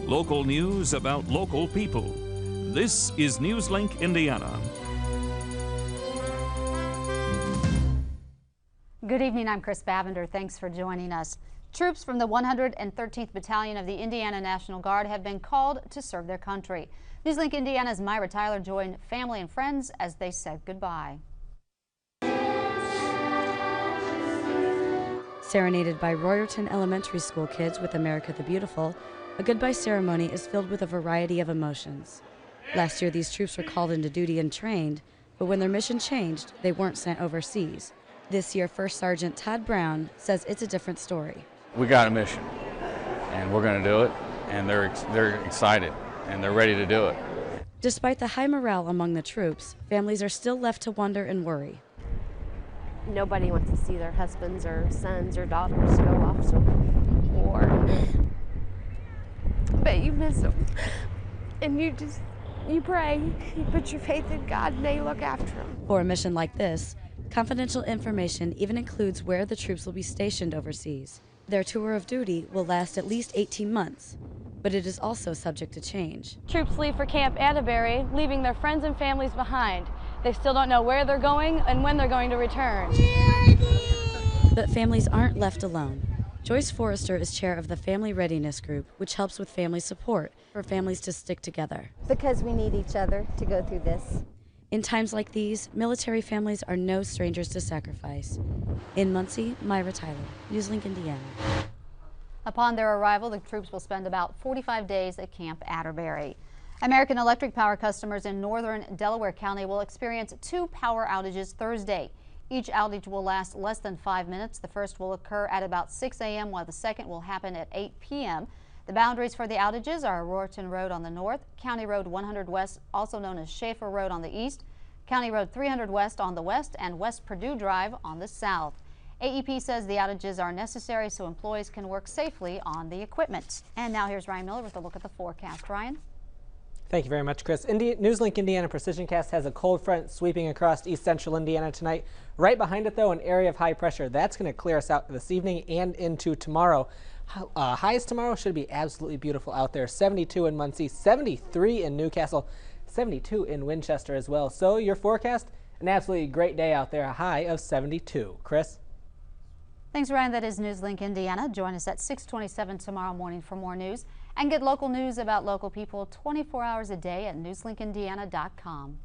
Local news about local people. This is Newslink, Indiana. Good evening, I'm Chris Bavender. Thanks for joining us. Troops from the 113th Battalion of the Indiana National Guard have been called to serve their country. Newslink Indiana's Myra Tyler joined family and friends as they said goodbye. Serenaded by Royerton Elementary School kids with America the Beautiful, a goodbye ceremony is filled with a variety of emotions. Last year, these troops were called into duty and trained, but when their mission changed, they weren't sent overseas. This year, First Sergeant Todd Brown says it's a different story. We got a mission, and we're going to do it, and they're excited, and they're ready to do it. Despite the high morale among the troops, families are still left to wonder and worry. Nobody wants to see their husbands or sons or daughters go off to war. But you miss them, and you pray, you put your faith in God, and they look after them. For a mission like this, confidential information even includes where the troops will be stationed overseas. Their tour of duty will last at least 18 months, but it is also subject to change. Troops leave for Camp Atterbury, leaving their friends and families behind. They still don't know where they're going and when they're going to return. But families aren't left alone. Joyce Forrester is chair of the Family Readiness Group, which helps with family support for families to stick together. Because we need each other to go through this. In times like these, military families are no strangers to sacrifice. In Muncie, Myra Tyler, Newslink, Indiana. Upon their arrival, the troops will spend about 45 days at Camp Atterbury. American Electric Power customers in northern Delaware County will experience 2 power outages Thursday. Each outage will last less than 5 minutes. The first will occur at about 6 a.m. while the second will happen at 8 p.m. The boundaries for the outages are Royerton Road on the north, County Road 100 West, also known as Schaefer Road on the east, County Road 300 West on the west, and West Purdue Drive on the south. AEP says the outages are necessary so employees can work safely on the equipment. And now here's Ryan Miller with a look at the forecast. Ryan? Thank you very much, Chris. Newslink Indiana PrecisionCast has a cold front sweeping across east central Indiana tonight. Right behind it, though, an area of high pressure. That's going to clear us out this evening and into tomorrow. Highs tomorrow should be absolutely beautiful out there. 72 in Muncie, 73 in Newcastle, 72 in Winchester as well. So your forecast, an absolutely great day out there, a high of 72. Chris? Thanks, Ryan. That is Newslink Indiana. Join us at 6:27 tomorrow morning for more news and get local news about local people 24 hours a day at newslinkindiana.com.